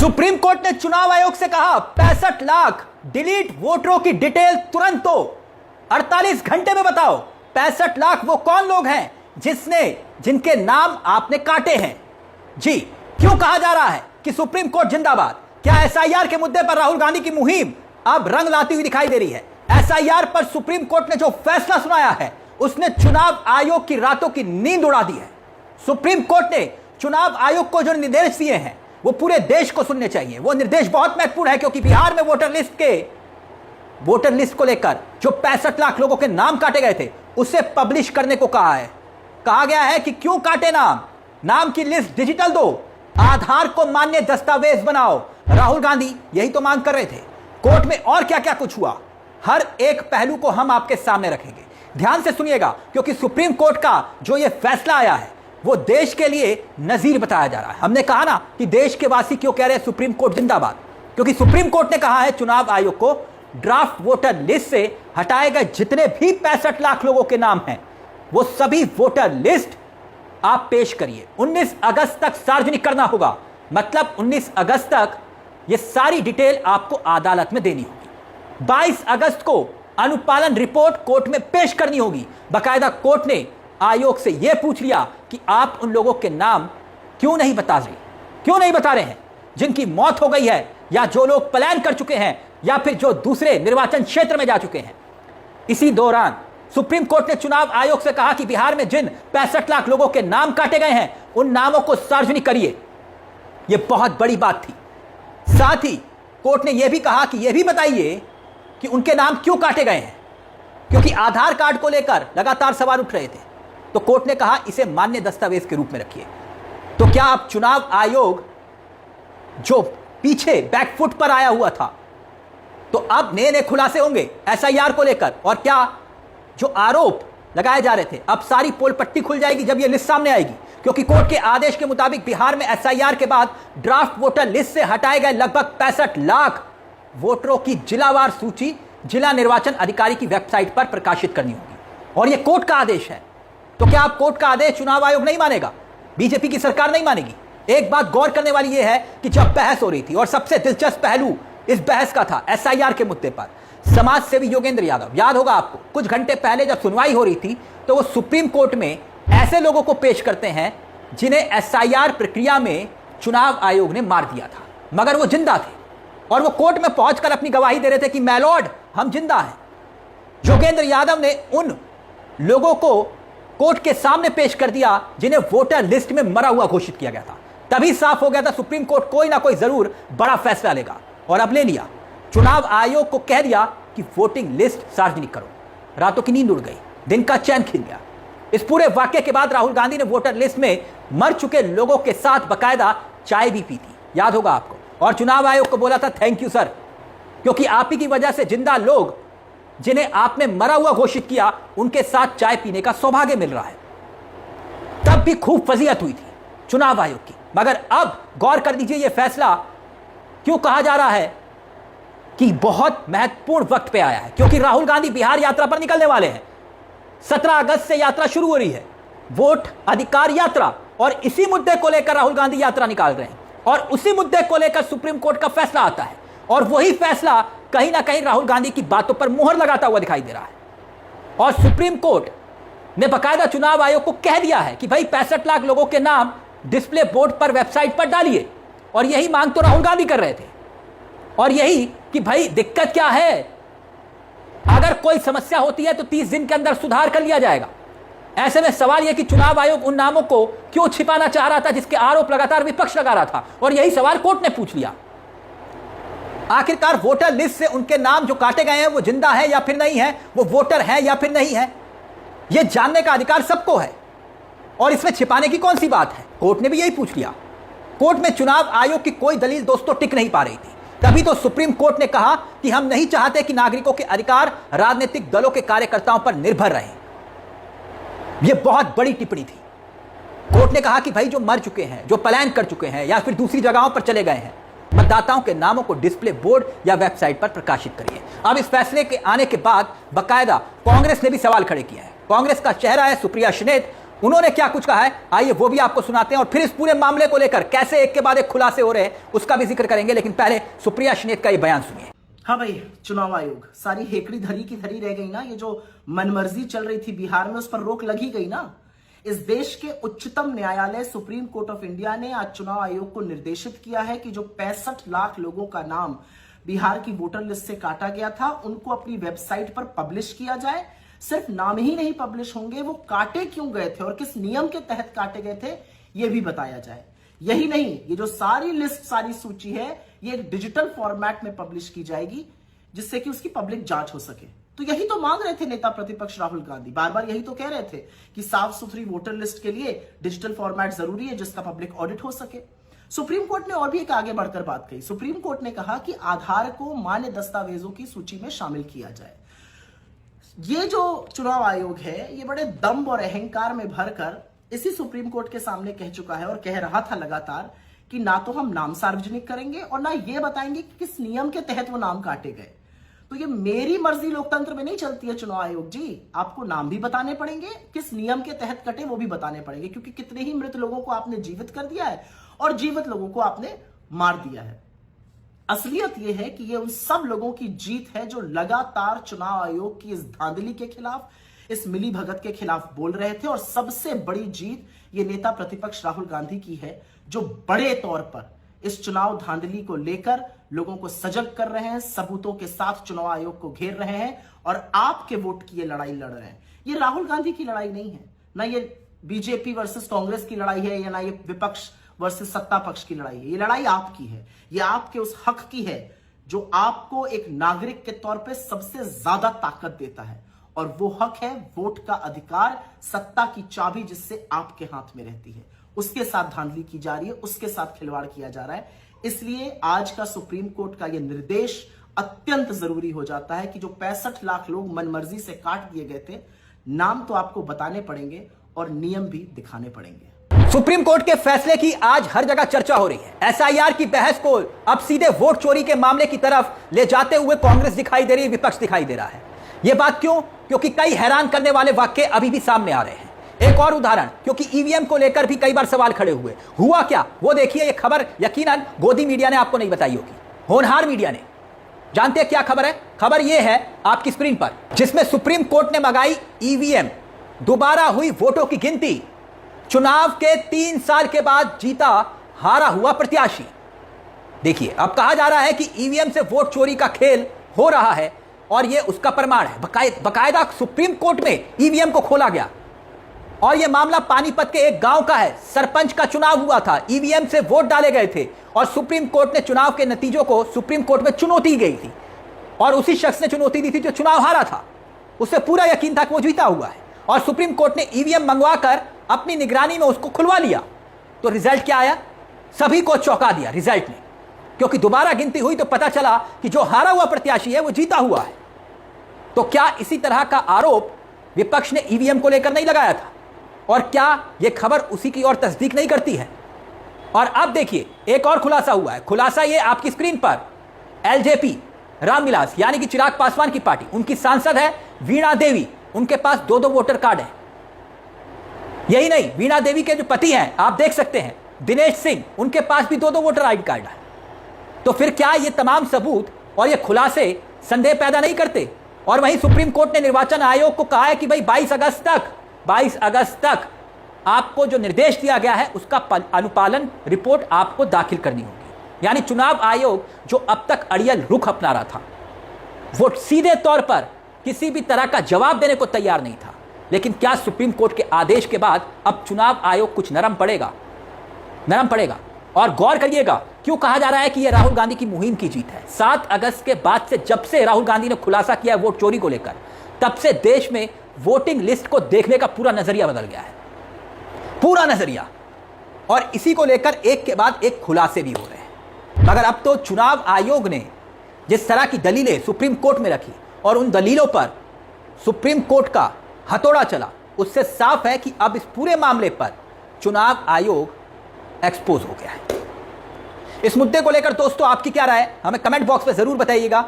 Supreme court ने चुनाव आयोग से कहा 65 लाख डिलीट वोटरों की डिटेल तुरंत दो, 48 घंटे में बताओ 65 लाख वो कौन लोग हैं जिनके नाम आपने काटे हैं। जी, क्यों कहा जा रहा है कि सुप्रीम कोर्ट जिंदाबाद? क्या एसआईआर के मुद्दे पर राहुल गांधी की मुहिम अब रंग लाती हुई दिखाई दे रही है? एसआईआर पर सुप्रीम कोर्ट ने जो फैसला सुनाया है उसने चुनाव आयोग की रातों की नींद उड़ा दी है। सुप्रीम कोर्ट ने चुनाव आयोग को जो निर्देश दिए हैं वो पूरे देश को सुनने चाहिए। वो निर्देश बहुत महत्वपूर्ण है क्योंकि बिहार में वोटर लिस्ट को लेकर जो 65 लाख लोगों के नाम काटे गए थे उसे पब्लिश करने को कहा गया है कि क्यों काटे नाम की लिस्ट डिजिटल दो, आधार को मान्य दस्तावेज बनाओ। राहुल गांधी यही तो मांग कर रहे थे। कोर्ट में और क्या क्या कुछ हुआ, हर एक पहलू को हम आपके सामने रखेंगे। ध्यान से सुनिएगा क्योंकि सुप्रीम कोर्ट का जो यह फैसला आया है वो देश के लिए नजीर बताया जा रहा है। हमने कहा ना कि देश के वासी क्यों कह रहे हैं सुप्रीम कोर्ट जिंदाबाद, क्योंकि सुप्रीम कोर्ट ने कहा है चुनाव आयोग को ड्राफ्ट वोटर लिस्ट से हटाए गए जितने भी 65 लाख लोगों के नाम हैं वो सभी वोटर लिस्ट आप पेश करिए। 19 अगस्त तक सार्वजनिक करना होगा, मतलब 19 अगस्त तक ये सारी डिटेल आपको अदालत में देनी होगी। 22 अगस्त को अनुपालन रिपोर्ट कोर्ट में पेश करनी होगी। बाकायदा कोर्ट ने आयोग से यह पूछ लिया कि आप उन लोगों के नाम क्यों नहीं बता रहे हैं जिनकी मौत हो गई है, या जो लोग पलायन कर चुके हैं, या फिर जो दूसरे निर्वाचन क्षेत्र में जा चुके हैं। इसी दौरान सुप्रीम कोर्ट ने चुनाव आयोग से कहा कि बिहार में जिन 65 लाख लोगों के नाम काटे गए हैं उन नामों को सार्वजनिक करिए। यह बहुत बड़ी बात थी। साथ ही कोर्ट ने यह भी कहा कि यह भी बताइए कि उनके नाम क्यों काटे गए हैं, क्योंकि आधार कार्ड को लेकर लगातार सवाल उठ रहे थे। तो कोर्ट ने कहा इसे मान्य दस्तावेज के रूप में रखिए। तो क्या अब चुनाव आयोग जो पीछे बैकफुट पर आया हुआ था, तो अब नए खुलासे होंगे एसआईआर को लेकर? और क्या जो आरोप लगाए जा रहे थे, अब सारी पोल पट्टी खुल जाएगी जब यह लिस्ट सामने आएगी? क्योंकि कोर्ट के आदेश के मुताबिक बिहार में एसआईआर के बाद ड्राफ्ट वोटर लिस्ट से हटाए गए लगभग 65 लाख वोटरों की जिलावार सूची जिला निर्वाचन अधिकारी की वेबसाइट पर प्रकाशित करनी होगी। और यह कोर्ट का आदेश है। तो क्या आप कोर्ट का आदेश चुनाव आयोग नहीं मानेगा? बीजेपी की सरकार नहीं मानेगी? एक बात गौर करने वाली यह है कि जब बहस हो रही थी, और सबसे दिलचस्प पहलू इस बहस का था एसआईआर के मुद्दे पर, समाज सेवी योगेंद्र यादव, याद होगा आपको, कुछ घंटे पहले जब सुनवाई हो रही थी तो वो सुप्रीम कोर्ट में ऐसे लोगों को पेश करते हैं जिन्हें एसआईआर प्रक्रिया में चुनाव आयोग ने मार दिया था, मगर वो जिंदा थे और वो कोर्ट में पहुंचकर अपनी गवाही दे रहे थे कि मै लॉर्ड हम जिंदा हैं। योगेंद्र यादव ने उन लोगों को कोर्ट के सामने पेश कर दिया जिन्हें वोटर लिस्ट में मरा हुआ घोषित किया गया था। तभी साफ हो गया था सुप्रीम कोर्ट कोई ना कोई जरूर बड़ा फैसला लेगा, और अब ले लिया। चुनाव आयोग को कह दिया कि वोटिंग लिस्ट सार्वजनिक करो। रातों की नींद उड़ गई, दिन का चैन खिल गया। इस पूरे वाक्य के बाद राहुल गांधी ने वोटर लिस्ट में मर चुके लोगों के साथ बकायदा चाय भी पी थी, याद होगा आपको, और चुनाव आयोग को बोला था थैंक यू सर, क्योंकि आप ही की वजह से जिंदा लोग जिन्हें आपने मरा हुआ घोषित किया उनके साथ चाय पीने का सौभाग्य मिल रहा है। तब भी खूब फजीहत हुई थी चुनाव आयोग की। मगर अब गौर कर लीजिए यह फैसला क्यों कहा जा रहा है कि बहुत महत्वपूर्ण वक्त पे आया है, क्योंकि राहुल गांधी बिहार यात्रा पर निकलने वाले हैं। 17 अगस्त से यात्रा शुरू हो रही है, वोट अधिकार यात्रा, और इसी मुद्दे को लेकर राहुल गांधी यात्रा निकाल रहे हैं और उसी मुद्दे को लेकर सुप्रीम कोर्ट का फैसला आता है, और वही फैसला कहीं ना कहीं राहुल गांधी की बातों पर मुहर लगाता हुआ दिखाई दे रहा है। और सुप्रीम कोर्ट ने बकायदा चुनाव आयोग को कह दिया है कि भाई 65 लाख लोगों के नाम डिस्प्ले बोर्ड पर वेबसाइट पर डालिए। और यही मांग तो राहुल गांधी कर रहे थे, और यही कि भाई दिक्कत क्या है, अगर कोई समस्या होती है तो 30 दिन के अंदर सुधार कर लिया जाएगा। ऐसे में सवाल यह कि चुनाव आयोग उन नामों को क्यों छिपाना चाह रहा था जिसके आरोप लगातार विपक्ष लगा रहा था, और यही सवाल कोर्ट ने पूछ लिया। आखिरकार वोटर लिस्ट से उनके नाम जो काटे गए हैं वो जिंदा है या फिर नहीं है, वो वोटर है या फिर नहीं है, यह जानने का अधिकार सबको है, और इसमें छिपाने की कौन सी बात है? कोर्ट ने भी यही पूछ लिया। कोर्ट में चुनाव आयोग की कोई दलील दोस्तों टिक नहीं पा रही थी। तभी तो सुप्रीम कोर्ट ने कहा कि हम नहीं चाहते कि नागरिकों के अधिकार राजनीतिक दलों के कार्यकर्ताओं पर निर्भर रहें। यह बहुत बड़ी टिप्पणी थी। कोर्ट ने कहा कि भाई जो मर चुके हैं, जो पलायन कर चुके हैं या फिर दूसरी जगहों पर चले गए हैं, मतदाताओं के नामों को डिस्प्ले बोर्ड या वेबसाइट पर प्रकाशित करिए। अब इस फैसले के आने के बाद बकायदा कांग्रेस ने भी सवाल खड़े किए हैं। कांग्रेस का चेहरा है सुप्रिया श्रीनेत, उन्होंने क्या कुछ कहा है, आइए वो भी आपको सुनाते हैं और फिर इस पूरे मामले को लेकर कैसे एक के बाद एक खुलासे हो रहे हैं उसका भी जिक्र करेंगे। लेकिन पहले सुप्रिया श्रीनेत का ये बयान सुनिए। हाँ भाई, चुनाव आयोग सारी हेकड़ी धरी की धरी रह गई ना। ये जो मनमर्जी चल रही थी बिहार में, उस पर रोक लगी गई ना। इस देश के उच्चतम न्यायालय सुप्रीम कोर्ट ऑफ इंडिया ने आज चुनाव आयोग को निर्देशित किया है कि जो 65 लाख लोगों का नाम बिहार की वोटर लिस्ट से काटा गया था, उनको अपनी वेबसाइट पर पब्लिश किया जाए। सिर्फ नाम ही नहीं पब्लिश होंगे, वो काटे क्यों गए थे और किस नियम के तहत काटे गए थे ये भी बताया जाए। यही नहीं, ये जो सारी लिस्ट, सारी सूची है, ये एक डिजिटल फॉर्मेट में पब्लिश की जाएगी जिससे कि उसकी पब्लिक जांच हो सके। तो यही तो मांग रहे थे नेता प्रतिपक्ष राहुल गांधी, बार बार यही तो कह रहे थे कि साफ सुथरी वोटर लिस्ट के लिए डिजिटल फॉर्मेट जरूरी है जिसका पब्लिक ऑडिट हो सके। सुप्रीम कोर्ट ने और भी एक आगे बढ़कर बात कही। सुप्रीम कोर्ट ने कहा कि आधार को मान्य दस्तावेजों की सूची में शामिल किया जाए। ये जो चुनाव आयोग है, ये बड़े दम्भ और अहंकार में भरकर इसी सुप्रीम कोर्ट के सामने कह चुका है और कह रहा था लगातार कि ना तो हम नाम सार्वजनिक करेंगे और ना ये बताएंगे कि किस नियम के तहत वो नाम काटे गए। तो ये मेरी मर्जी लोकतंत्र में नहीं चलती है चुनाव आयोग जी। आपको नाम भी बताने पड़ेंगे, किस नियम के तहत कटे वो भी बताने पड़ेंगे, क्योंकि कितने ही मृत लोगों को आपने जीवित कर दिया है और जीवित लोगों को आपने मार दिया है। असलियत यह है कि ये उन सब लोगों की जीत है जो लगातार चुनाव आयोग की इस धांधली के खिलाफ, इस मिली भगत के खिलाफ बोल रहे थे। और सबसे बड़ी जीत ये नेता प्रतिपक्ष राहुल गांधी की है, जो बड़े तौर पर इस चुनाव धांधली को लेकर लोगों को सजग कर रहे हैं, सबूतों के साथ चुनाव आयोग को घेर रहे हैं और आपके वोट की ये लड़ाई लड़ रहे हैं। ये राहुल गांधी की लड़ाई नहीं है, ना ये बीजेपी वर्सेस कांग्रेस की लड़ाई है, या ना ये विपक्ष वर्सेस सत्ता पक्ष की लड़ाई है। ये लड़ाई आपकी है, ये आपके उस हक की है जो आपको एक नागरिक के तौर पे सबसे ज्यादा ताकत देता है, और वो हक है वोट का अधिकार, सत्ता की चाबी जिससे आपके हाथ में रहती है। उसके साथ धांधली की जा रही है, उसके साथ खिलवाड़ किया जा रहा है। इसलिए आज का सुप्रीम कोर्ट का यह निर्देश अत्यंत जरूरी हो जाता है कि जो 65 लाख लोग मनमर्जी से काट दिए गए थे, नाम तो आपको बताने पड़ेंगे और नियम भी दिखाने पड़ेंगे। सुप्रीम कोर्ट के फैसले की आज हर जगह चर्चा हो रही है। एसआईआर की बहस को अब सीधे वोट चोरी के मामले की तरफ ले जाते हुए कांग्रेस दिखाई दे रही है, विपक्ष दिखाई दे रहा है। यह बात क्यों? क्योंकि कई हैरान करने वाले वाक्य अभी भी सामने आ रहे हैं। एक और उदाहरण, क्योंकि ईवीएम को लेकर भी कई बार सवाल खड़े हुए। हुआ क्या वो देखिए। यह खबर यकीनन गोदी मीडिया ने आपको नहीं बताई होगी, होनहार मीडिया ने। जानते हैं क्या खबर है? खबर यह है आपकी स्क्रीन पर, जिसमें सुप्रीम कोर्ट ने मंगाई ईवीएम, दोबारा हुई वोटों की गिनती, चुनाव के 3 साल के बाद जीता हारा हुआ प्रत्याशी। देखिए, अब कहा जा रहा है कि ईवीएम से वोट चोरी का खेल हो रहा है और यह उसका प्रमाण है। बकायदा सुप्रीम कोर्ट में ईवीएम को खोला गया और यह मामला पानीपत के एक गांव का है। सरपंच का चुनाव हुआ था, ईवीएम से वोट डाले गए थे और सुप्रीम कोर्ट ने चुनाव के नतीजों को सुप्रीम कोर्ट में चुनौती गई थी और उसी शख्स ने चुनौती दी थी जो चुनाव हारा था। उसे पूरा यकीन था कि वो जीता हुआ है और सुप्रीम कोर्ट ने ईवीएम मंगवाकर अपनी निगरानी में उसको खुलवा लिया। तो रिजल्ट क्या आया? सभी को चौंका दिया रिजल्ट ने, क्योंकि दोबारा गिनती हुई तो पता चला कि जो हारा हुआ प्रत्याशी है वो जीता हुआ है। तो क्या इसी तरह का आरोप विपक्ष ने ईवीएम को लेकर नहीं लगाया था? और क्या यह खबर उसी की ओर तस्दीक नहीं करती है? और अब देखिए, एक और खुलासा हुआ है। खुलासा यह आपकी स्क्रीन पर, एलजेपी रामविलास यानी कि चिराग पासवान की पार्टी, उनकी सांसद है वीणा देवी, उनके पास 2-2 वोटर कार्ड हैं। यही नहीं, वीणा देवी के जो पति हैं आप देख सकते हैं, दिनेश सिंह, उनके पास भी 2-2 वोटर आईडी कार्ड है। तो फिर क्या ये तमाम सबूत और ये खुलासे संदेह पैदा नहीं करते? और वहीं सुप्रीम कोर्ट ने निर्वाचन आयोग को कहा है कि भाई 22 अगस्त तक आपको जो निर्देश दिया गया है उसका अनुपालन रिपोर्ट आपको दाखिल करनी होगी। यानी चुनाव आयोग जो अब तक अड़ियल रुख अपना रहा था, वो सीधे तौर पर किसी भी तरह का जवाब देने को तैयार नहीं था। लेकिन क्या सुप्रीम कोर्ट के आदेश के बाद अब चुनाव आयोग कुछ नरम पड़ेगा? नरम पड़ेगा। और गौर करिएगा, क्यों कहा जा रहा है कि यह राहुल गांधी की मुहिम की जीत है। 7 अगस्त के बाद से, जब से राहुल गांधी ने खुलासा किया वोट चोरी को लेकर, तब से देश में वोटिंग लिस्ट को देखने का पूरा नजरिया बदल गया है, पूरा नजरिया। और इसी को लेकर एक के बाद एक खुलासे भी हो रहे हैं। मगर अब तो चुनाव आयोग ने जिस तरह की दलीलें सुप्रीम कोर्ट में रखी और उन दलीलों पर सुप्रीम कोर्ट का हथौड़ा चला, उससे साफ है कि अब इस पूरे मामले पर चुनाव आयोग एक्सपोज हो गया है। इस मुद्दे को लेकर दोस्तों आपकी क्या राय है? हमें कमेंट बॉक्स में जरूर बताइएगा।